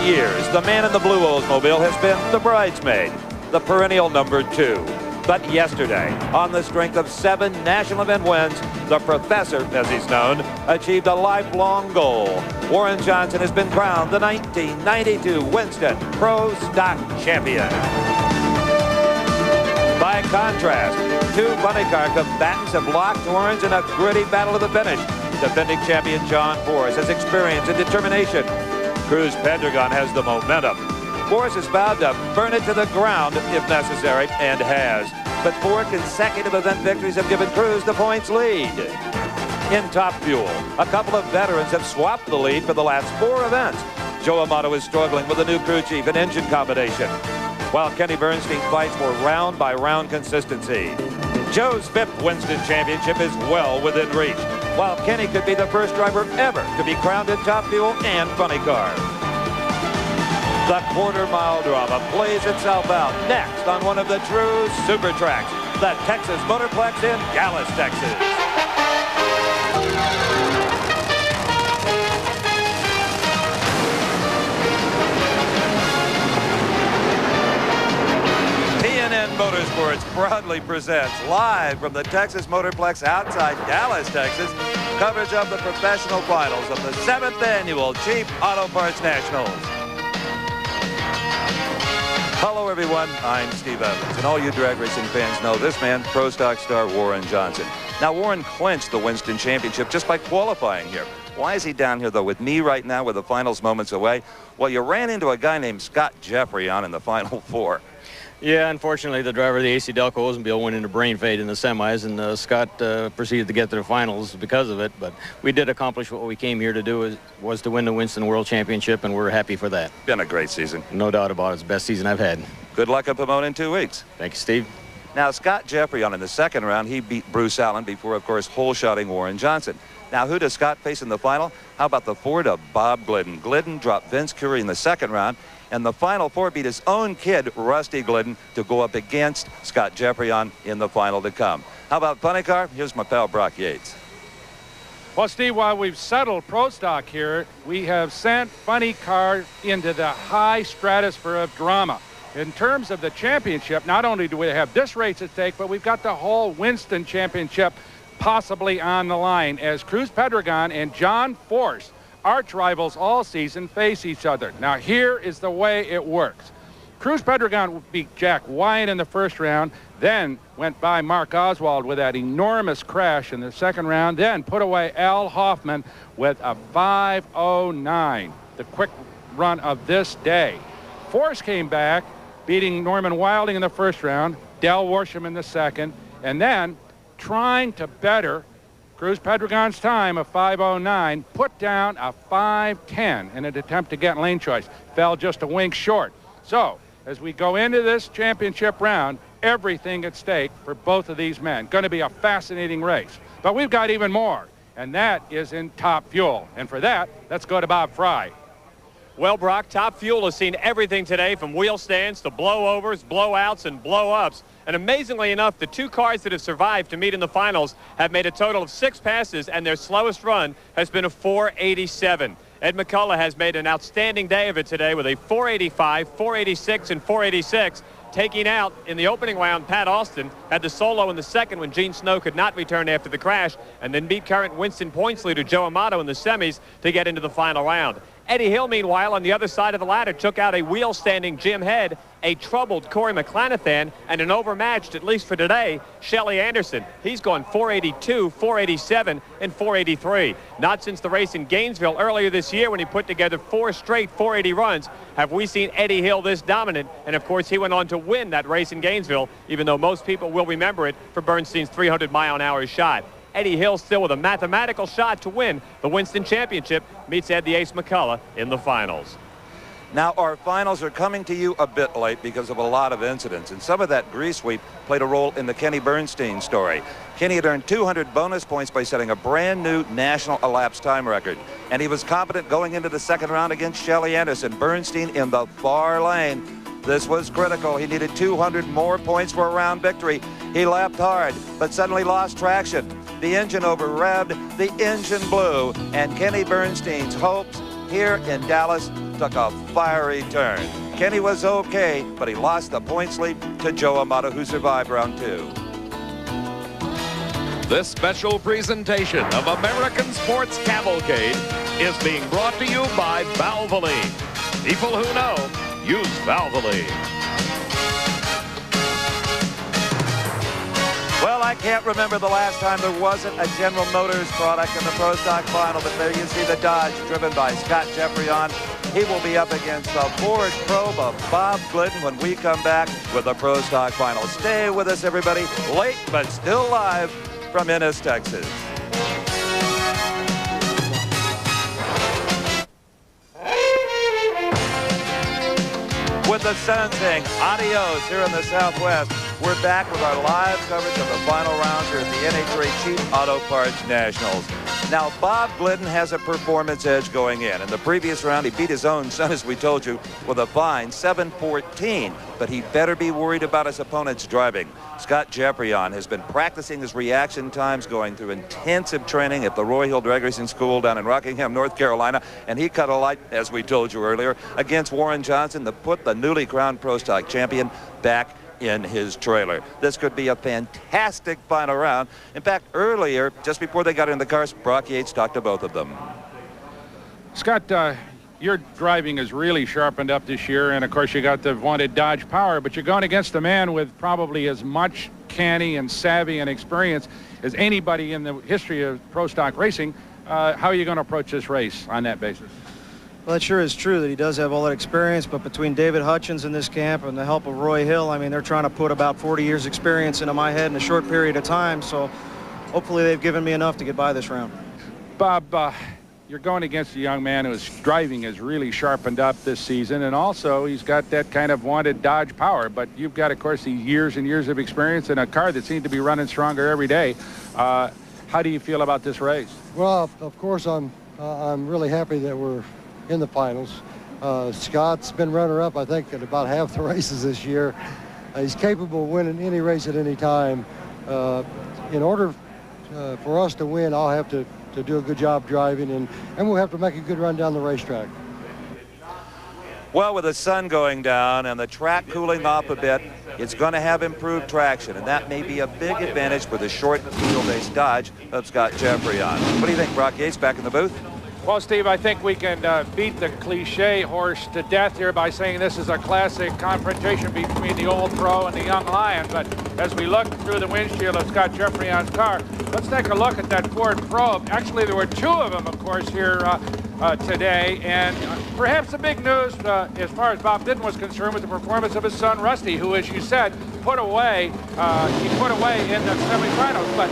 years, the man in the blue Oldsmobile has been the bridesmaid, the perennial number 2. But yesterday, on the strength of 7 national event wins, the Professor, as he's known, achieved a lifelong goal. Warren Johnson has been crowned the 1992 Winston Pro Stock Champion. By contrast, 2 funny car combatants have locked horns in a gritty battle to the finish. Defending champion John Force has experience and determination. Cruz Pendragon has the momentum. Force is vowed to burn it to the ground if necessary, and has. But 4 consecutive event victories have given Cruz the points lead. In Top Fuel, a couple of veterans have swapped the lead for the last 4 events. Joe Amato is struggling with a new crew chief and engine combination, while Kenny Bernstein fights for round-by-round consistency. Joe's 5th Winston Championship is well within reach, while Kenny could be the first driver ever to be crowned in Top Fuel and Funny Car. The quarter-mile drama plays itself out next on one of the true super tracks, the Texas Motorplex in Dallas, Texas. TNN Motorsports proudly presents, live from the Texas Motorplex outside Dallas, Texas, coverage of the professional finals of the 7th annual Cheap Auto Parts Nationals. Hello, everyone. I'm Steve Evans, and all you drag racing fans know this man, Pro Stock star Warren Johnson. Now, Warren clinched the Winston Championship just by qualifying here. Why is he down here, though, with me right now with the finals moments away? Well, you ran into a guy named Scott Jeffrey on in the Final 4. Yeah, unfortunately, the driver of the AC Delco Oldsmobile went into brain fade in the semis, and Scott proceeded to get to the finals because of it. But we did accomplish what we came here to do, was to win the Winston World Championship, and we're happy for that. Been a great season. No doubt about it. It's the best season I've had. Good luck at Pomona in 2 weeks. Thank you, Steve. Now, Scott Jeffrey on in the 2nd round, he beat Bruce Allen before, of course, hole-shotting Warren Johnson. Now, who does Scott face in the final? How about the Ford of Bob Glidden? Glidden dropped Vince Curry in the 2nd round, and the Final 4 beat his own kid, Rusty Glidden, to go up against Scott Jeffrey on in the final to come. How about Funny Car? Here's my pal Brock Yates. Well, Steve, while we've settled Pro Stock here, we have sent Funny Car into the high stratosphere of drama. In terms of the championship, not only do we have this race at stake, but we've got the whole Winston Championship possibly on the line as Cruz Pendragon and John Force, arch rivals all season, face each other. Now, here is the way it works. Cruz Pendragon beat Jack Wyatt in the 1st round, then went by Mark Oswald with that enormous crash in the 2nd round, then put away Al Hoffman with a 5:09, the quick run of this day. Force came back, beating Norman Wilding in the 1st round, Del Worsham in the 2nd, and then trying to better Cruz Pendragon's time of 5:09, put down a 5:10 in an attempt to get lane choice. Fell just a wink short. So, as we go into this championship round, everything at stake for both of these men. Going to be a fascinating race. But we've got even more, and that is in Top Fuel. And for that, let's go to Bob Fry. Well, Brock, Top Fuel has seen everything today, from wheel stands to blowovers, blowouts, and blowups. And amazingly enough, the 2 cars that have survived to meet in the finals have made a total of 6 passes, and their slowest run has been a 487. Ed McCulloch has made an outstanding day of it today with a 485, 486, and 486. Taking out in the opening round, Pat Austin had the solo in the 2nd when Gene Snow could not return after the crash, and then beat current Winston points leader Joe Amato in the semis to get into the final round. Eddie Hill, meanwhile, on the other side of the ladder, took out a wheel-standing Jim Head, a troubled Corey McClanathan, and an overmatched, at least for today, Shelly Anderson. He's gone 482, 487, and 483. Not since the race in Gainesville earlier this year when he put together 4 straight 480 runs have we seen Eddie Hill this dominant. And, of course, he went on to win that race in Gainesville, even though most people will remember it for Bernstein's 300-mile-an-hour shot. Eddie Hill still with a mathematical shot to win the Winston Championship, meets Ed the Ace McCulloch in the finals. Now, our finals are coming to you a bit late because of a lot of incidents, and some of that grease sweep played a role in the Kenny Bernstein story. Kenny had earned 200 bonus points by setting a brand new national elapsed time record, and he was competent going into the 2nd round against Shelly Anderson. Bernstein in the far lane. This was critical. He needed 200 more points for a round victory. He lapped hard, but suddenly lost traction. The engine over-revved, the engine blew, and Kenny Bernstein's hopes here in Dallas took a fiery turn. Kenny was okay, but he lost the points lead to Joe Amato, who survived round 2. This special presentation of American Sports Cavalcade is being brought to you by Valvoline. People who know, use Valvoline. Well, I can't remember the last time there wasn't a General Motors product in the Pro Stock Final, but there you see the Dodge driven by Scott Jeffreyon. He will be up against the Ford Probe of Bob Glidden when we come back with the Pro Stock Final. Stay with us, everybody. Late, but still live from Ennis, Texas. With the sun saying adios here in the Southwest, we're back with our live coverage of the final round here at the NHRA Cheap Auto Parts Nationals. Now, Bob Glidden has a performance edge going in. In the previous round, he beat his own son, as we told you, with a fine 7-14. But he better be worried about his opponent's driving. Scott Jeffreyon has been practicing his reaction times, going through intensive training at the Roy Hill Drag Racing School down in Rockingham, North Carolina. And he cut a light, as we told you earlier, against Warren Johnson to put the newly crowned Pro Stock champion back in his trailer. This could be a fantastic final round. In fact, earlier, just before they got in the cars, Brock Yates talked to both of them. Scott, your driving is really sharpened up this year, and of course you got the vaunted Dodge power, but you're going against a man with probably as much canny and savvy and experience as anybody in the history of Pro Stock racing. How are you going to approach this race on that basis? Well, it sure is true that he does have all that experience, but between David Hutchins in this camp and the help of Roy Hill, I mean, they're trying to put about 40 years experience into my head in a short period of time, so hopefully they've given me enough to get by this round. Bob, you're going against a young man whose driving is really sharpened up this season, and also he's got that kind of wanted Dodge power, but you've got, of course, these years and years of experience in a car that seems to be running stronger every day. How do you feel about this race? Well, of course, I'm really happy that we're in the finals. Scott's been runner-up, I think, at about half the races this year. He's capable of winning any race at any time. In order for us to win, I'll have to do a good job driving, and we'll have to make a good run down the racetrack. Well, with the sun going down and the track cooling off a bit, it's going to have improved traction, and that may be a big advantage for the short wheelbase Dodge of Scott Jeffreyon. What do you think, Brock Yates, back in the booth? Well, Steve, I think we can beat the cliche horse to death here by saying this is a classic confrontation between the old pro and the young lion. But as we look through the windshield of Scott Jeffreyon's car, let's take a look at that Ford Probe. Actually, there were two of them, of course, here today. And perhaps the big news, as far as Bob Glidden was concerned, was the performance of his son, Rusty, who, as you said, put away in the semifinals. But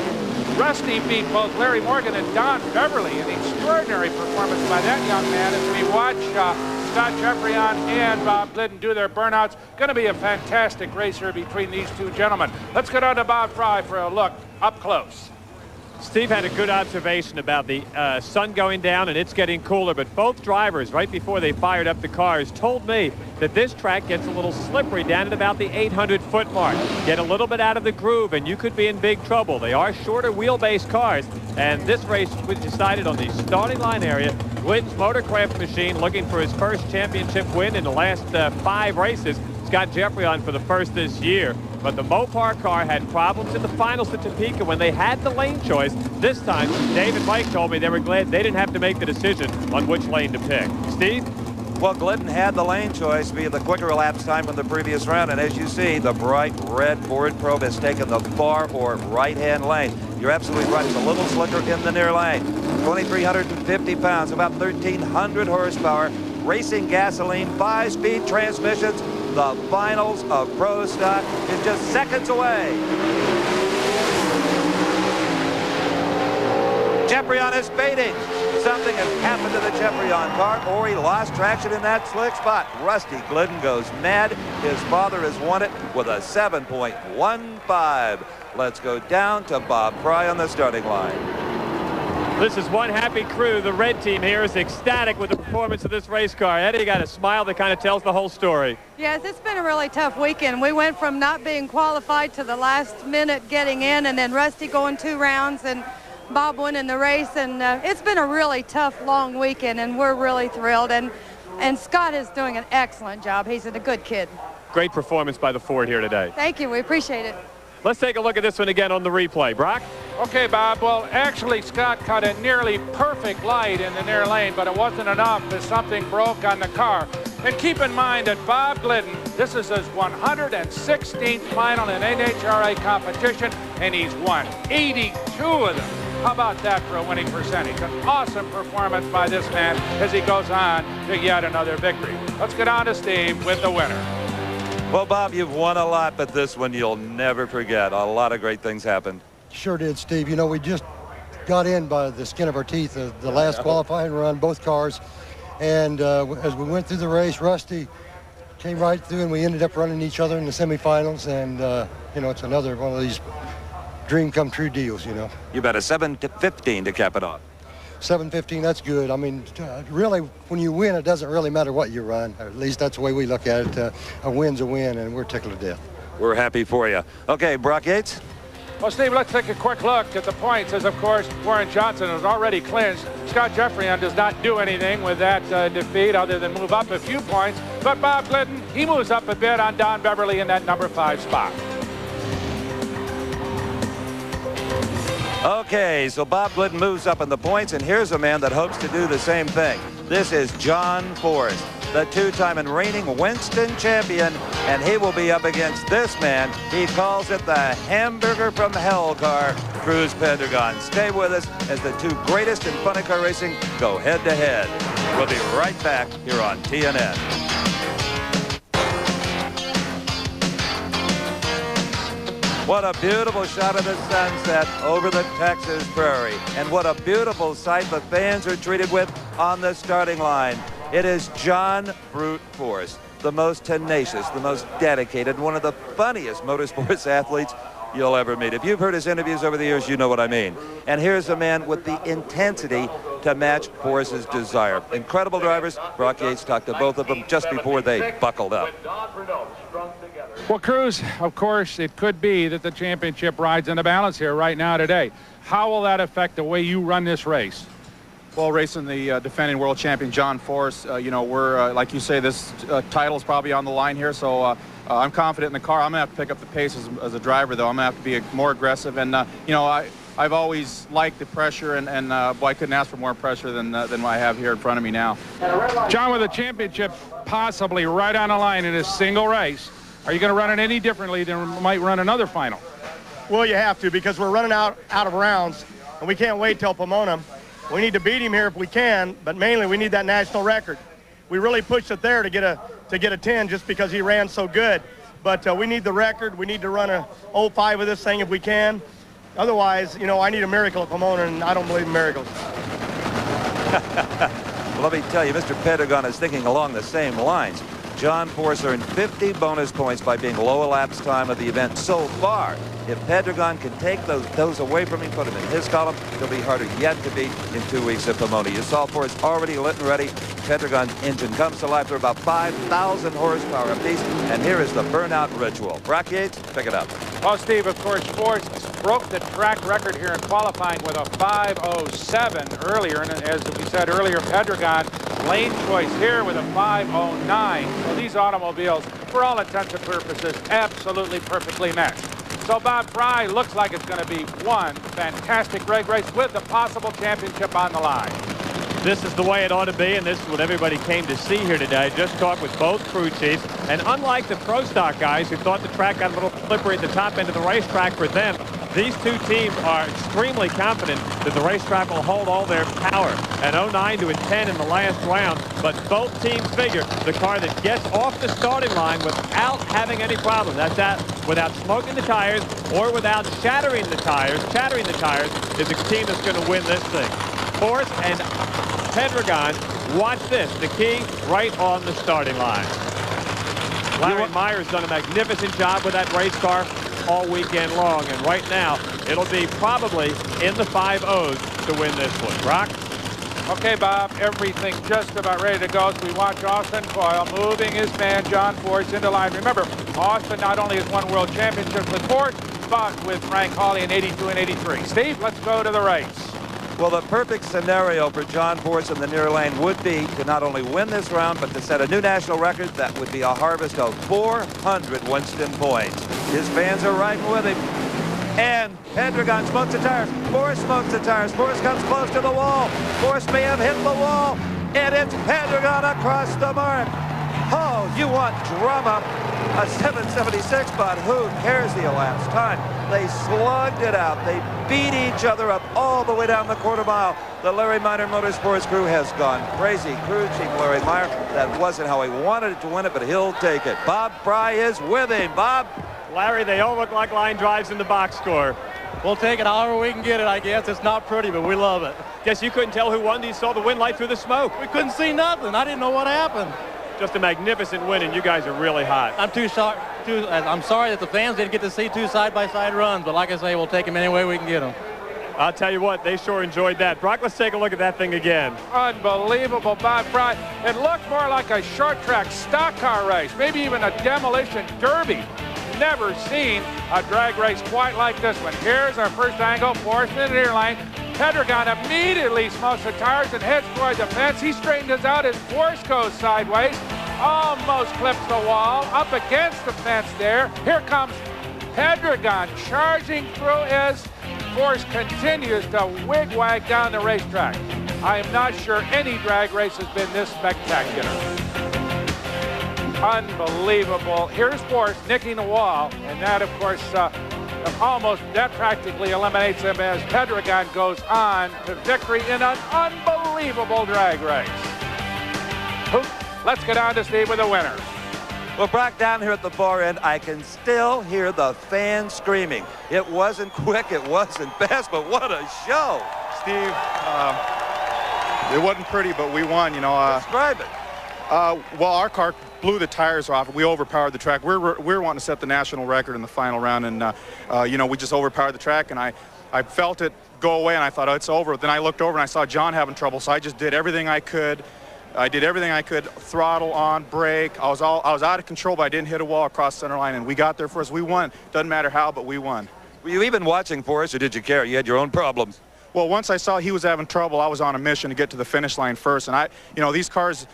Rusty beat both Larry Morgan and Don Beverly. An extraordinary performance by that young man as we watch Scott Jeffreyon and Bob Glidden do their burnouts. Going to be a fantastic race here between these two gentlemen. Let's go down to Bob Fry for a look up close. Steve had a good observation about the sun going down and it's getting cooler, but both drivers, right before they fired up the cars, told me that this track gets a little slippery down at about the 800-foot mark. Get a little bit out of the groove and you could be in big trouble. They are shorter wheelbase cars, and this race was decided on the starting line area. Glidden's Motorcraft machine looking for his first championship win in the last 5 races. Scott Jeffreyon for the first this year. But the Mopar car had problems in the finals at Topeka when they had the lane choice. This time, Dave and Mike told me they were glad they didn't have to make the decision on which lane to pick. Steve? Well, Glidden had the lane choice via the quicker elapsed time from the previous round, and as you see, the bright red Ford Probe has taken the far or right-hand lane. You're absolutely right. It's a little slicker in the near lane. 2,350 pounds, about 1,300 horsepower, racing gasoline, 5-speed transmissions. The finals of Pro Stock is just seconds away. Jeffreyon is fading. Something has happened to the Jeffreyon car, or he lost traction in that slick spot. Rusty Glidden goes mad. His father has won it with a 7.15. Let's go down to Bob Fry on the starting line. This is one happy crew. The red team here is ecstatic with the performance of this race car. Eddie got a smile that kind of tells the whole story. Yes, it's been a really tough weekend. We went from not being qualified to the last minute getting in, and then Rusty going 2 rounds, and Bob winning the race, and it's been a really tough, long weekend, and we're really thrilled. And Scott is doing an excellent job. He's a good kid. Great performance by the Ford here today. Thank you. We appreciate it. Let's take a look at this one again on the replay. Brock? Okay, Bob. Well, actually, Scott caught a nearly perfect light in the near lane, but it wasn't enough as something broke on the car. And keep in mind that Bob Glidden, this is his 116th final in NHRA competition, and he's won 82 of them. How about that for a winning percentage? An awesome performance by this man as he goes on to yet another victory. Let's get on to Steve with the winner. Well, Bob, you've won a lot, but this one you'll never forget. A lot of great things happened. Sure did, Steve. You know, we just got in by the skin of our teeth the last qualifying run, both cars. And as we went through the race, Rusty came right through, and we ended up running each other in the semifinals. And, you know, it's another one of these dream come true deals, you know. You bet a 7-15 to cap it off. 7:15, that's good. I mean, really, when you win, it doesn't really matter what you run. Or at least that's the way we look at it. A win's a win, and we're tickled to death. We're happy for you. Okay, Brock Yates. Well, Steve, let's take a quick look at the points, as, of course, Warren Johnson has already clinched. Scott Jeffrion does not do anything with that defeat other than move up a few points. But Bob Glidden, he moves up a bit on Don Beverly in that number 5 spot. Okay, so Bob Glidden moves up in the points, and here's a man that hopes to do the same thing. This is John Forrest, the two-time and reigning Winston champion, and he will be up against this man. He calls it the hamburger from hell car, Cruz Pendragon. Stay with us as the two greatest in funny car racing go head-to-head. We'll be right back here on TNN. What a beautiful shot of the sunset over the Texas prairie. And what a beautiful sight the fans are treated with on the starting line. It is John Brute Forrest, the most tenacious, the most dedicated, one of the funniest motorsports athletes you'll ever meet. If you've heard his interviews over the years, you know what I mean. And here's a man with the intensity to match Forrest's desire. Incredible drivers. Brock Yates talked to both of them just before they buckled up. Well, Cruz, of course, it could be that the championship rides in the balance here right now today. How will that affect the way you run this race? Well, racing the defending world champion John Forrest, you know, we're, like you say, this title is probably on the line here, so I'm confident in the car. I'm going to have to pick up the pace as a driver, though. I'm going to have to be more aggressive, and, you know, I've always liked the pressure, and boy, I couldn't ask for more pressure than what I have here in front of me now. John, with a championship possibly right on the line in a single race, are you going to run it any differently than we might run another final? Well, you have to, because we're running out of rounds, and we can't wait till Pomona. We need to beat him here if we can, but mainly we need that national record. We really pushed it there to get a 10 just because he ran so good. But we need the record. We need to run a 05 with this thing if we can. Otherwise, you know, I need a miracle at Pomona, and I don't believe in miracles. Well, let me tell you, Mr. Pendragon is thinking along the same lines. John Forrest earned 50 bonus points by being low elapsed time of the event so far. If Pendragon can take those away from him, put them in his column, they'll be harder yet to beat in 2 weeks at Pomona. You saw Forrest already lit and ready. Pendragon's engine comes to life. They're about 5,000 horsepower apiece. And here is the burnout ritual. Brock Yates, pick it up. Well, Steve, of course, Forrest broke the track record here in qualifying with a 5:07 earlier. And as we said earlier, Pendragon, lane choice here with a 5:09. So these automobiles, for all intents and purposes, absolutely perfectly matched. So Bob Fry looks like it's going to be one fantastic drag race with the possible championship on the line. This is the way it ought to be, and this is what everybody came to see here today. Just talked with both crew chiefs, and unlike the Pro Stock guys who thought the track got a little slippery at the top end of the racetrack for them, these two teams are extremely confident that the racetrack will hold all their power. An 09 to a 10 in the last round, but both teams figure the car that gets off the starting line without having any problem, that's that, without smoking the tires or without shattering the tires, is the team that's going to win this thing. Forrest and Pendragon, watch this, the key right on the starting line. Larry Meyer's done a magnificent job with that race car all weekend long, and right now it'll be probably in the 5-0s to win this one. Brock? Okay, Bob, everything just about ready to go as we watch Austin Coyle moving his man John Forrest into line. Remember, Austin not only has won world championships with Forrest, spot with Frank Hawley in 82 and 83. Steve, let's go to the race. Well, the perfect scenario for John Force in the near lane would be to not only win this round, but to set a new national record. That would be a harvest of 400 Winston points. His fans are riding with him. And Pendragon smokes the tires. Force smokes the tires. Force comes close to the wall. Force may have hit the wall. And it's Pendragon across the mark. Oh, you want drama. A 776, but who cares the elapsed time? They slugged it out. They beat each other up all the way down the quarter mile. The Larry Minor Motorsports crew has gone crazy. Crew chief Larry Meyer, that wasn't how he wanted it to win it, but he'll take it. Bob Fry is with him. Bob? Larry, they all look like line drives in the box score. We'll take it however we can get it, I guess. It's not pretty, but we love it. Guess you couldn't tell who won. You saw the win light through the smoke. We couldn't see nothing. I didn't know what happened. Just a magnificent win, and you guys are really hot. I'm sorry that the fans didn't get to see two side-by-side runs, but like I say, we'll take them any way we can get them. I'll tell you what, they sure enjoyed that. Brock, let's take a look at that thing again. Unbelievable, Bob Fry. It looked more like a short track stock car race, maybe even a demolition derby. Never seen a drag race quite like this one. Here's our first angle, Force in the near lane. Pendragon immediately smokes the tires and heads toward the fence. He straightens us out as Force goes sideways, almost clips the wall, up against the fence there. Here comes Pendragon charging through as Force continues to wig-wag down the racetrack. I am not sure any drag race has been this spectacular. Unbelievable. Here's Force nicking the wall, and that, of course, that practically eliminates him as Pendragon goes on to victory in an unbelievable drag race. Let's get on to Steve with the winner. Well, Brock, down here at the far end, I can still hear the fans screaming. It wasn't quick, it wasn't fast, but what a show. Steve, it wasn't pretty, but we won, you know. Describe it. Well, our car blew the tires off. We overpowered the track. We're wanting to set the national record in the final round, and you know, we just overpowered the track, and I felt it go away, and I thought, oh, it's over. Then I looked over and I saw John having trouble, so I just did everything I could. I did everything I could, throttle on, brake. I was out of control, but I didn't hit a wall across center line, and we got there first. We won. Doesn't matter how, but we won. Were you even watching for us, or did you care? You had your own problems. Well, once I saw he was having trouble, I was on a mission to get to the finish line first. And you know, these cars,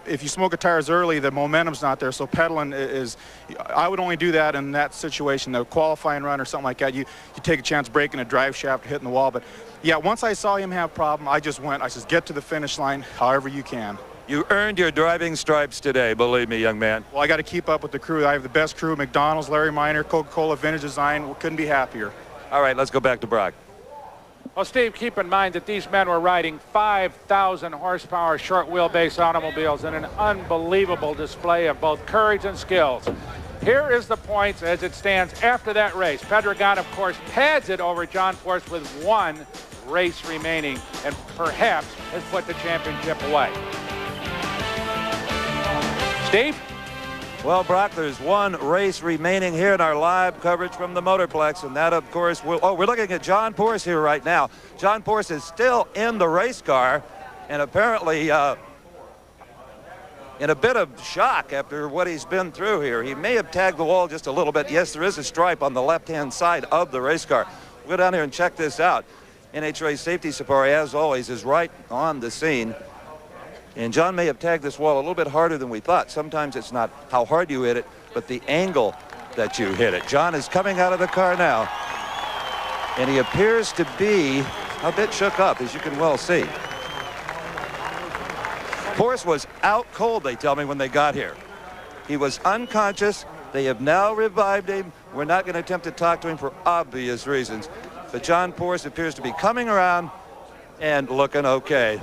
if you smoke the tires early, the momentum's not there. So pedaling is, I would only do that in that situation, the qualifying run or something like that. You take a chance breaking a drive shaft, hitting the wall. But yeah, once I saw him have a problem, I said, get to the finish line however you can. You earned your driving stripes today, believe me, young man. Well, I got to keep up with the crew. I have the best crew, McDonald's, Larry Minor, Coca-Cola, Vintage Design. We couldn't be happier. All right, let's go back to Brock. Well, Steve, keep in mind that these men were riding 5,000 horsepower short wheelbase automobiles in an unbelievable display of both courage and skills. Here is the points as it stands after that race. Pendragon, of course, pads it over John Force with one race remaining and perhaps has put the championship away. Steve? Well, Brock, there's one race remaining here in our live coverage from the Motorplex, and that, of course, we're looking at John Force here right now. John Force is still in the race car, and apparently in a bit of shock after what he's been through here. He may have tagged the wall just a little bit. Yes, there is a stripe on the left-hand side of the race car. We'll go down here and check this out. NHRA Safety Safari, as always, is right on the scene. And John may have tagged this wall a little bit harder than we thought. Sometimes it's not how hard you hit it, but the angle that you hit it. John is coming out of the car now, and he appears to be a bit shook up, as you can well see. Force was out cold, they tell me, when they got here. He was unconscious. They have now revived him. We're not going to attempt to talk to him for obvious reasons. But John Force appears to be coming around and looking okay.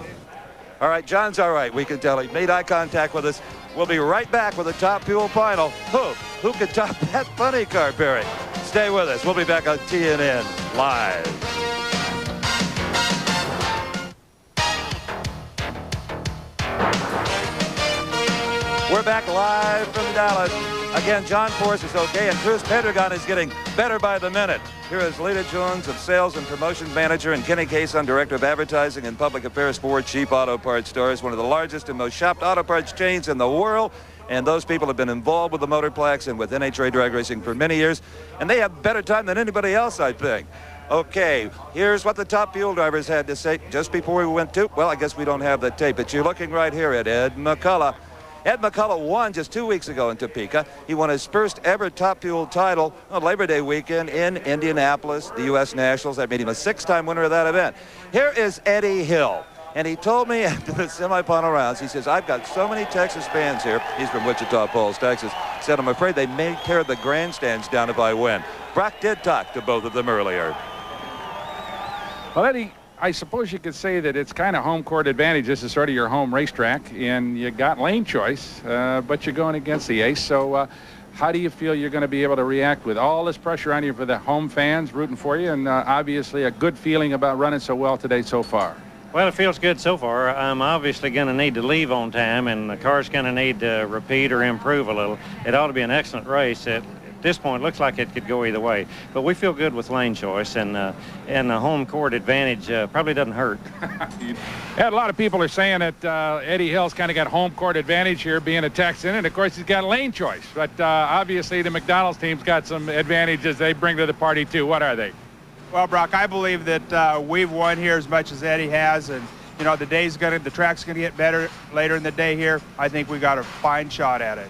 All right, John's all right. We can tell he made eye contact with us. We'll be right back with the Top Fuel final. Who could top that funny car, Perry? Stay with us. We'll be back on TNN Live. We're back live from Dallas. Again, John Force is okay, and Cruz Pendragon is getting better by the minute. Here is Lita Jones of Sales and Promotions Manager and Kenny Cason, Director of Advertising and Public Affairs for Cheap Auto Parts Stores, one of the largest and most shopped auto parts chains in the world. And those people have been involved with the Motorplex and with NHRA drag racing for many years. And they have better time than anybody else, I think. Okay, here's what the top fuel drivers had to say just before we went to, well, I guess we don't have the tape, but you're looking right here at Ed McCulloch. Ed McCulloch won just 2 weeks ago in Topeka. He won his first ever top fuel title on Labor Day weekend in Indianapolis, the U.S. Nationals. That made him a 6-time winner of that event. Here is Eddie Hill. And he told me after the semifinal rounds, he says, I've got so many Texas fans here. He's from Wichita Falls, Texas. He said, I'm afraid they may tear the grandstands down if I win. Brock did talk to both of them earlier. Well, Eddie, I suppose you could say that it's kind of home court advantage. This is sort of your home racetrack, and you got lane choice, but you're going against the ace. So how do you feel you're going to be able to react with all this pressure on you for the home fans rooting for you, and obviously a good feeling about running so well today so far? Well, it feels good so far. I'm obviously going to need to leave on time, and the car's going to need to repeat or improve a little. It ought to be an excellent race. At this point, it looks like it could go either way. But we feel good with lane choice, and the home court advantage probably doesn't hurt. A lot of people are saying that Eddie Hill's kind of got home court advantage here, being a Texan, and of course he's got lane choice. But obviously the McDonald's team's got some advantages they bring to the party too. What are they? Well, Brock, I believe that we've won here as much as Eddie has, and you know the track's gonna get better later in the day here. I think we got a fine shot at it.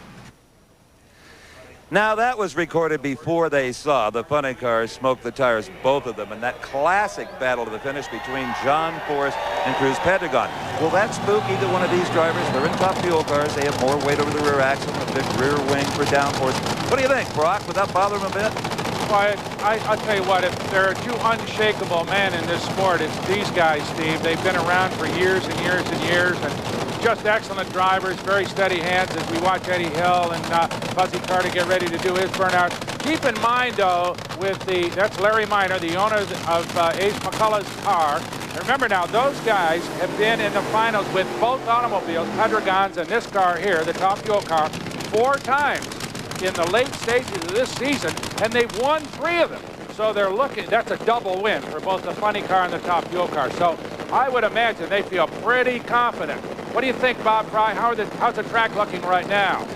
Now that was recorded before they saw the funny cars smoke the tires, both of them, and that classic battle to the finish between John Force and Cruz Pedregon. Will that spook either one of these drivers? They're in top fuel cars. They have more weight over the rear axle and a big rear wing for downforce. What do you think, Brock? Would that bother them a bit? Well, I'll tell you what, if there are two unshakable men in this sport, it's these guys, Steve. They've been around for years and years and years, and just excellent drivers, very steady hands as we watch Eddie Hill and Fuzzy Carter get ready to do his burnout. Keep in mind, though, that's Larry Minor, the owner of Ace McCulloch's car. And remember now, those guys have been in the finals with both automobiles, Pedregon's and this car here, the top fuel car, 4 times in the late stages of this season, and they've won 3 of them. So they're looking, that's a double win for both the funny car and the top fuel car. So I would imagine they feel pretty confident. What do you think, Bob Fry? How's the track looking right now?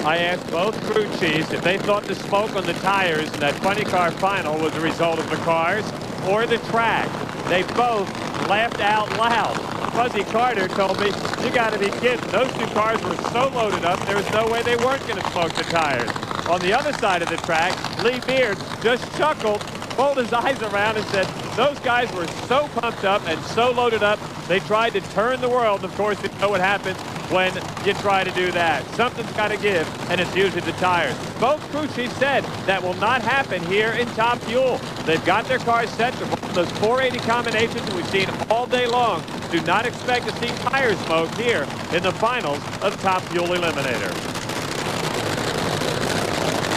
I asked both crew chiefs if they thought the smoke on the tires in that funny car final was a result of the cars or the track. They both laughed out loud. Fuzzy Carter told me, you got to be kidding. Those 2 cars were so loaded up, there was no way they weren't going to smoke the tires. On the other side of the track, Lee Beard just chuckled, pulled his eyes around and said, those guys were so pumped up and so loaded up, they tried to turn the world. Of course, you know what happens when you try to do that. Something's got to give, and it's usually the tires. Both crew chiefs said that will not happen here in Top Fuel. They've got their cars set to run those 480 combinations that we've seen all day long. Do not expect to see tire smoke here in the finals of Top Fuel Eliminator.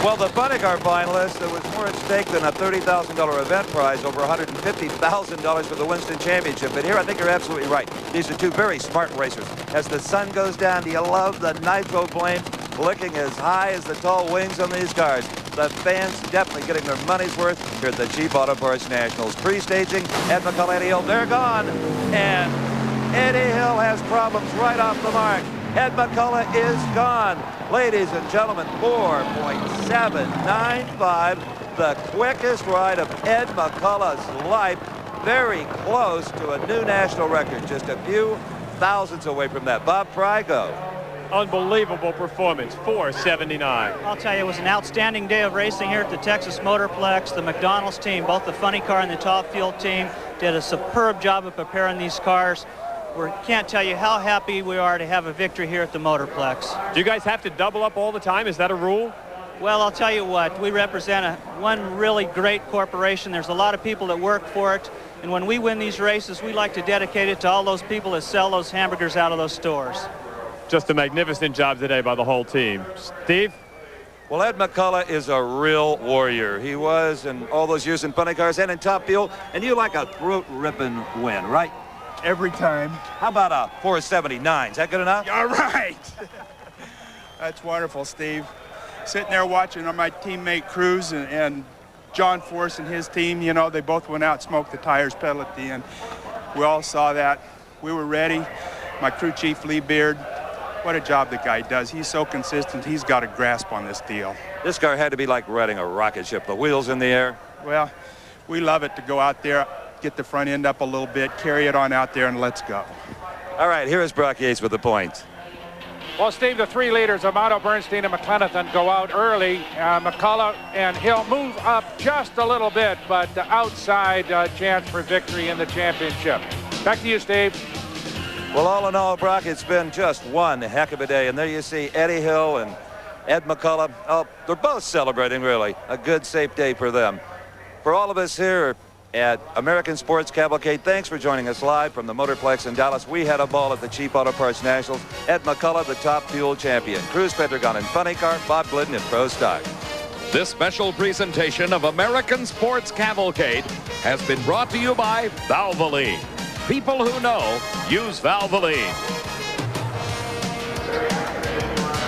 Well, the funny car finalists, there was more at stake than a $30,000 event prize, over $150,000 for the Winston Championship. But here, I think you're absolutely right. These are 2 very smart racers. As the sun goes down, do you love the nitro flame licking as high as the tall wings on these cars? The fans definitely getting their money's worth here at the Cheap Auto Parts Nationals. Pre-staging, Ed McCulloch, Eddie Hill, they're gone. And Eddie Hill has problems right off the mark. Ed McCulloch is gone. Ladies and gentlemen, 4.795, the quickest ride of Ed McCulloch's life. Very close to a new national record, just a few thousandths away from that. Bob Fry, go. Unbelievable performance, 4.79. I'll tell you, it was an outstanding day of racing here at the Texas Motorplex. The McDonald's team, both the funny car and the top fuel team, did a superb job of preparing these cars. We can't tell you how happy we are to have a victory here at the Motorplex. Do you guys have to double up all the time? Is that a rule? Well, I'll tell you what, we represent one really great corporation. There's a lot of people that work for it. And when we win these races, we like to dedicate it to all those people that sell those hamburgers out of those stores. Just a magnificent job today by the whole team. Steve? Well, Ed McCulloch is a real warrior. He was in all those years in funny cars and in top fuel. And you like a throat-ripping win, right? Every time. How about a 4.79? Is that good enough? All right. That's wonderful, Steve. Sitting there watching my teammate Cruz and John Force and his team, you know, they both went out and smoked the tires pedal at the end. We all saw that. We were ready. My crew chief, Lee Beard, what a job the guy does. He's so consistent. He's got a grasp on this deal. This car had to be like riding a rocket ship. The wheels in the air. Well, we love it to go out there, get the front end up a little bit, carry it on out there, and let's go. All right, here is Brock Yates with the points. Well, Steve, the three leaders, Amato, Bernstein, and McClenathan, go out early. McCulloch and Hill move up just a little bit, but the outside chance for victory in the championship. Back to you, Steve. Well, all in all, Brock, it's been just one heck of a day. And there you see Eddie Hill and Ed McCulloch. Oh, they're both celebrating, really. A good, safe day for them. For all of us here at American Sports Cavalcade, thanks for joining us live from the Motorplex in Dallas. We had a ball at the Cheap Auto Parts Nationals. Ed McCulloch, the top fuel champion. Cruz Pendragon and Funny Car, Bob Glidden in Pro Stock. This special presentation of American Sports Cavalcade has been brought to you by Valvoline. People who know use Valvoline.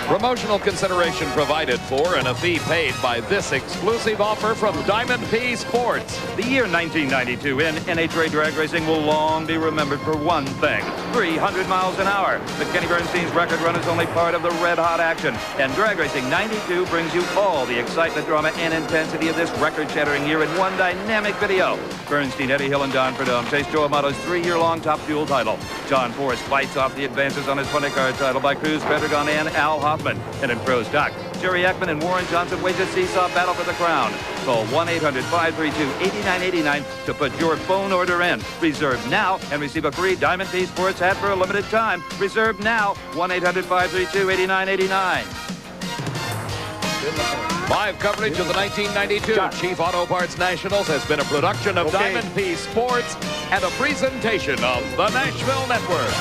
Promotional consideration provided for and a fee paid by this exclusive offer from Diamond P Sports. The year 1992 in NHRA drag racing will long be remembered for one thing: 300 miles an hour. But Kenny Bernstein's record run is only part of the red-hot action. And Drag Racing 92 brings you all the excitement, drama, and intensity of this record-shattering year in one dynamic video. Bernstein, Eddie Hill, and Don Prudhomme chase Joe Amato's 3-year-long top fuel title. John Force fights off the advances on his funny car title by Cruz Pendragon and Al Hoffman. And in Pro Stock, Jerry Ekman and Warren Johnson wage a seesaw battle for the crown. Call 1-800-532-8989 to put your phone order in. Reserve now and receive a free Diamond P Sports hat for a limited time. Reserve now, 1-800-532-8989. Live coverage of the 1992 Chief Auto Parts Nationals has been a production of Diamond P Sports and a presentation of the Nashville Network.